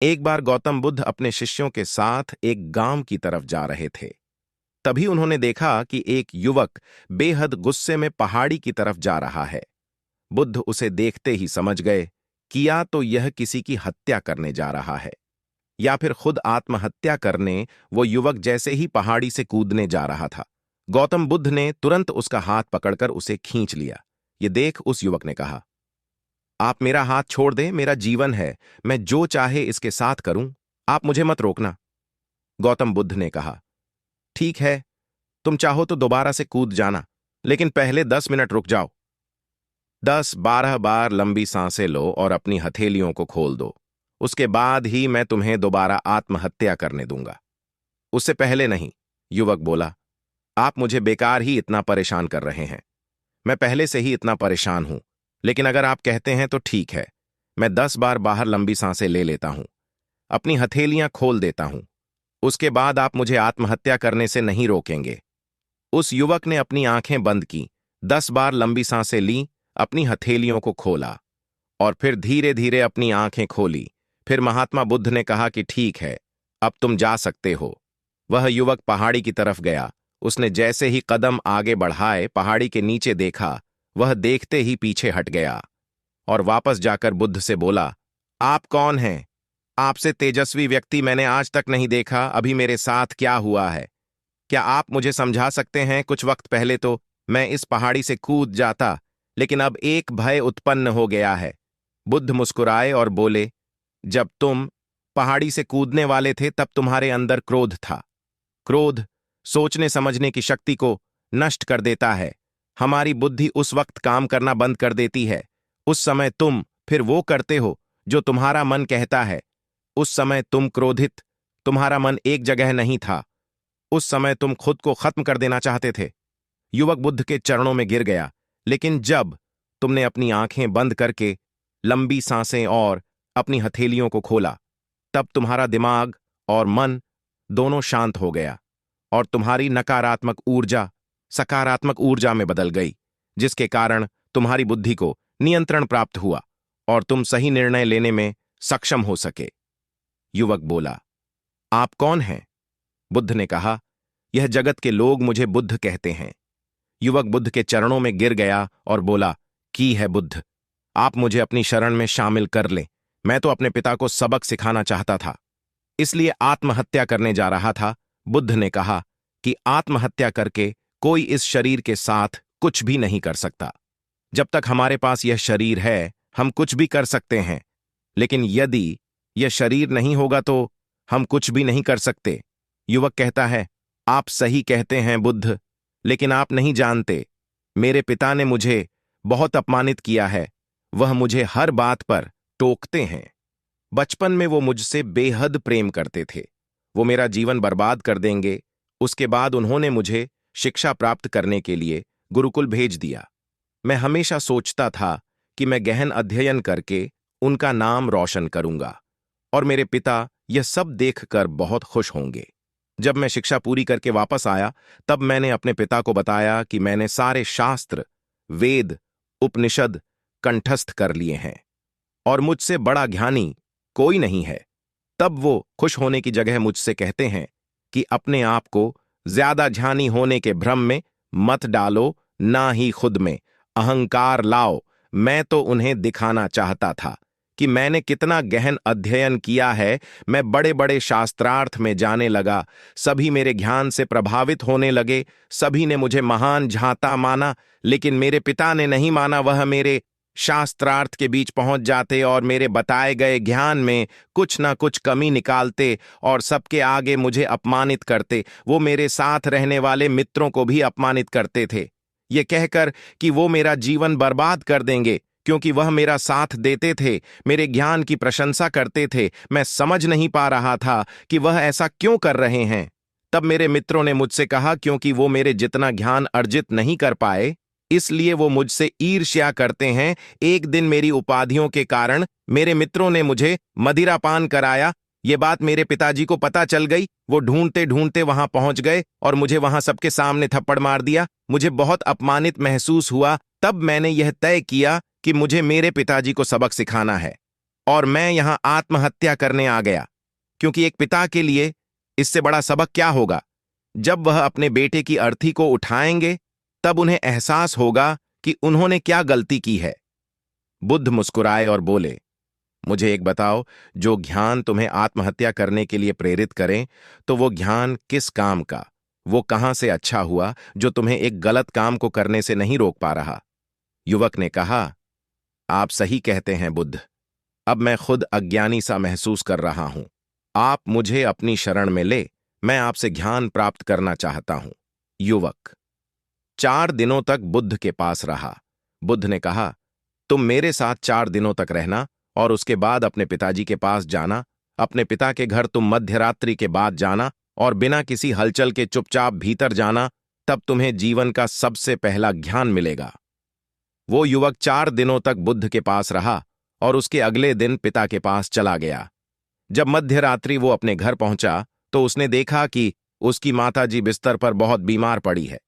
एक बार गौतम बुद्ध अपने शिष्यों के साथ एक गांव की तरफ जा रहे थे। तभी उन्होंने देखा कि एक युवक बेहद गुस्से में पहाड़ी की तरफ जा रहा है। बुद्ध उसे देखते ही समझ गए कि या तो यह किसी की हत्या करने जा रहा है या फिर खुद आत्महत्या करने वो युवक जैसे ही पहाड़ी से कूदने जा रहा था। गौतम बुद्ध ने तुरंत उसका हाथ पकड़कर उसे खींच लिया। ये देख उस युवक ने कहा, आप मेरा हाथ छोड़ दें, मेरा जीवन है, मैं जो चाहे इसके साथ करूं, आप मुझे मत रोकना। गौतम बुद्ध ने कहा, ठीक है, तुम चाहो तो दोबारा से कूद जाना, लेकिन पहले 10 मिनट रुक जाओ। 10-12 बार लंबी सांसें लो और अपनी हथेलियों को खोल दो। उसके बाद ही मैं तुम्हें दोबारा आत्महत्या करने दूंगा, उससे पहले नहीं। युवक बोला, आप मुझे बेकार ही इतना परेशान कर रहे हैं। मैं पहले से ही इतना परेशान हूं, लेकिन अगर आप कहते हैं तो ठीक है, मैं 10 बार बाहर लंबी सांसें ले लेता हूं, अपनी हथेलियां खोल देता हूं। उसके बाद आप मुझे आत्महत्या करने से नहीं रोकेंगे। उस युवक ने अपनी आंखें बंद की, 10 बार लंबी सांसें लीं, अपनी हथेलियों को खोला और फिर धीरे धीरे अपनी आंखें खोली। फिर महात्मा बुद्ध ने कहा कि ठीक है, अब तुम जा सकते हो। वह युवक पहाड़ी की तरफ गया। उसने जैसे ही कदम आगे बढ़ाए, पहाड़ी के नीचे देखा। वह देखते ही पीछे हट गया और वापस जाकर बुद्ध से बोला, आप कौन हैं? आपसे तेजस्वी व्यक्ति मैंने आज तक नहीं देखा। अभी मेरे साथ क्या हुआ है, क्या आप मुझे समझा सकते हैं? कुछ वक्त पहले तो मैं इस पहाड़ी से कूद जाता, लेकिन अब एक भय उत्पन्न हो गया है। बुद्ध मुस्कुराए और बोले, जब तुम पहाड़ी से कूदने वाले थे तब तुम्हारे अंदर क्रोध था। क्रोध सोचने समझने की शक्ति को नष्ट कर देता है। हमारी बुद्धि उस वक्त काम करना बंद कर देती है। उस समय तुम फिर वो करते हो जो तुम्हारा मन कहता है। उस समय तुम क्रोधित, तुम्हारा मन एक जगह नहीं था। उस समय तुम खुद को खत्म कर देना चाहते थे। युवक बुद्ध के चरणों में गिर गया। लेकिन जब तुमने अपनी आंखें बंद करके लंबी सांसें और अपनी हथेलियों को खोला, तब तुम्हारा दिमाग और मन दोनों शांत हो गया और तुम्हारी नकारात्मक ऊर्जा सकारात्मक ऊर्जा में बदल गई, जिसके कारण तुम्हारी बुद्धि को नियंत्रण प्राप्त हुआ और तुम सही निर्णय लेने में सक्षम हो सके। युवक बोला, आप कौन हैं? बुद्ध ने कहा, यह जगत के लोग मुझे बुद्ध कहते हैं। युवक बुद्ध के चरणों में गिर गया और बोला, की है बुद्ध, आप मुझे अपनी शरण में शामिल कर लें। मैं तो अपने पिता को सबक सिखाना चाहता था, इसलिए आत्महत्या करने जा रहा था। बुद्ध ने कहा कि आत्महत्या करके कोई इस शरीर के साथ कुछ भी नहीं कर सकता। जब तक हमारे पास यह शरीर है, हम कुछ भी कर सकते हैं, लेकिन यदि यह शरीर नहीं होगा तो हम कुछ भी नहीं कर सकते। युवक कहता है, आप सही कहते हैं बुद्ध, लेकिन आप नहीं जानते, मेरे पिता ने मुझे बहुत अपमानित किया है। वह मुझे हर बात पर टोकते हैं। बचपन में वो मुझसे बेहद प्रेम करते थे। वो मेरा जीवन बर्बाद कर देंगे। उसके बाद उन्होंने मुझे शिक्षा प्राप्त करने के लिए गुरुकुल भेज दिया। मैं हमेशा सोचता था कि मैं गहन अध्ययन करके उनका नाम रोशन करूंगा और मेरे पिता यह सब देखकर बहुत खुश होंगे। जब मैं शिक्षा पूरी करके वापस आया, तब मैंने अपने पिता को बताया कि मैंने सारे शास्त्र, वेद, उपनिषद कंठस्थ कर लिए हैं और मुझसे बड़ा ज्ञानी कोई नहीं है। तब वो खुश होने की जगह मुझसे कहते हैं कि अपने आप को ज्यादा ज्ञानी होने के भ्रम में मत डालो, ना ही खुद में अहंकार लाओ। मैं तो उन्हें दिखाना चाहता था कि मैंने कितना गहन अध्ययन किया है। मैं बड़े बड़े शास्त्रार्थ में जाने लगा। सभी मेरे ज्ञान से प्रभावित होने लगे। सभी ने मुझे महान झाता माना, लेकिन मेरे पिता ने नहीं माना। वह मेरे शास्त्रार्थ के बीच पहुंच जाते और मेरे बताए गए ज्ञान में कुछ ना कुछ कमी निकालते और सबके आगे मुझे अपमानित करते। वो मेरे साथ रहने वाले मित्रों को भी अपमानित करते थे, ये कहकर कि वो मेरा जीवन बर्बाद कर देंगे, क्योंकि वह मेरा साथ देते थे, मेरे ज्ञान की प्रशंसा करते थे। मैं समझ नहीं पा रहा था कि वह ऐसा क्यों कर रहे हैं। तब मेरे मित्रों ने मुझसे कहा, क्योंकि वो मेरे जितना ज्ञान अर्जित नहीं कर पाए, इसलिए वो मुझसे ईर्ष्या करते हैं। एक दिन मेरी उपाधियों के कारण मेरे मित्रों ने मुझे मदिरापान कराया। ये बात मेरे पिताजी को पता चल गई। वो ढूंढते ढूंढते वहां पहुंच गए और मुझे वहां सबके सामने थप्पड़ मार दिया। मुझे बहुत अपमानित महसूस हुआ। तब मैंने यह तय किया कि मुझे मेरे पिताजी को सबक सिखाना है और मैं यहां आत्महत्या करने आ गया, क्योंकि एक पिता के लिए इससे बड़ा सबक क्या होगा? जब वह अपने बेटे की अर्थी को उठाएंगे, तब उन्हें एहसास होगा कि उन्होंने क्या गलती की है। बुद्ध मुस्कुराए और बोले, मुझे एक बताओ, जो ज्ञान तुम्हें आत्महत्या करने के लिए प्रेरित करें, तो वो ज्ञान किस काम का, वो कहां से अच्छा हुआ जो तुम्हें एक गलत काम को करने से नहीं रोक पा रहा? युवक ने कहा, आप सही कहते हैं बुद्ध। अब मैं खुद अज्ञानी सा महसूस कर रहा हूं। आप मुझे अपनी शरण में ले, मैं आपसे ज्ञान प्राप्त करना चाहता हूं। युवक 4 दिनों तक बुद्ध के पास रहा। बुद्ध ने कहा, तुम मेरे साथ 4 दिनों तक रहना और उसके बाद अपने पिताजी के पास जाना। अपने पिता के घर तुम मध्यरात्रि के बाद जाना और बिना किसी हलचल के चुपचाप भीतर जाना, तब तुम्हें जीवन का सबसे पहला ज्ञान मिलेगा। वो युवक 4 दिनों तक बुद्ध के पास रहा और उसके अगले दिन पिता के पास चला गया। जब मध्यरात्रि वो अपने घर पहुंचा, तो उसने देखा कि उसकी माताजी बिस्तर पर बहुत बीमार पड़ी है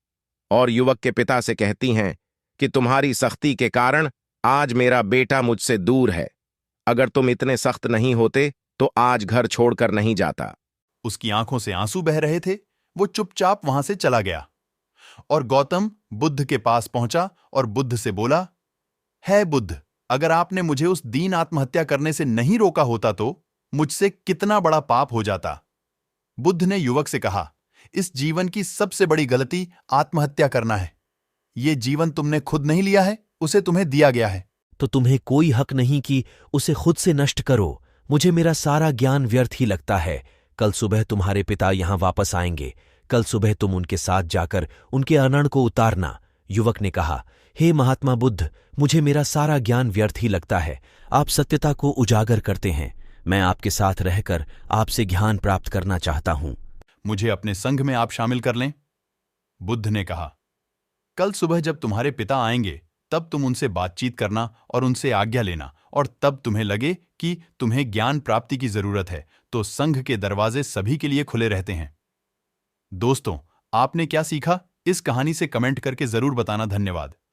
और युवक के पिता से कहती हैं कि तुम्हारी सख्ती के कारण आज मेरा बेटा मुझसे दूर है। अगर तुम इतने सख्त नहीं होते तो आज घर छोड़कर नहीं जाता। उसकी आंखों से आंसू बह रहे थे। वो चुपचाप वहां से चला गया और गौतम बुद्ध के पास पहुंचा और बुद्ध से बोला, है बुद्ध, अगर आपने मुझे उस दिन आत्महत्या करने से नहीं रोका होता तो मुझसे कितना बड़ा पाप हो जाता। बुद्ध ने युवक से कहा, इस जीवन की सबसे बड़ी गलती आत्महत्या करना है। ये जीवन तुमने खुद नहीं लिया है, उसे तुम्हें दिया गया है। तो तुम्हें कोई हक नहीं कि उसे खुद से नष्ट करो। मुझे मेरा सारा ज्ञान व्यर्थ ही लगता है। कल सुबह तुम्हारे पिता यहां वापस आएंगे। कल सुबह तुम उनके साथ जाकर उनके अनड़ को उतारना। युवक ने कहा, हे महात्मा बुद्ध, मुझे मेरा सारा ज्ञान व्यर्थ ही लगता है। आप सत्यता को उजागर करते हैं। मैं आपके साथ रहकर आपसे ज्ञान प्राप्त करना चाहता हूं। मुझे अपने संघ में आप शामिल कर लें। बुद्ध ने कहा, कल सुबह जब तुम्हारे पिता आएंगे, तब तुम उनसे बातचीत करना और उनसे आज्ञा लेना, और तब तुम्हें लगे कि तुम्हें ज्ञान प्राप्ति की जरूरत है, तो संघ के दरवाजे सभी के लिए खुले रहते हैं। दोस्तों, आपने क्या सीखा? इस कहानी से कमेंट करके जरूर बताना। धन्यवाद।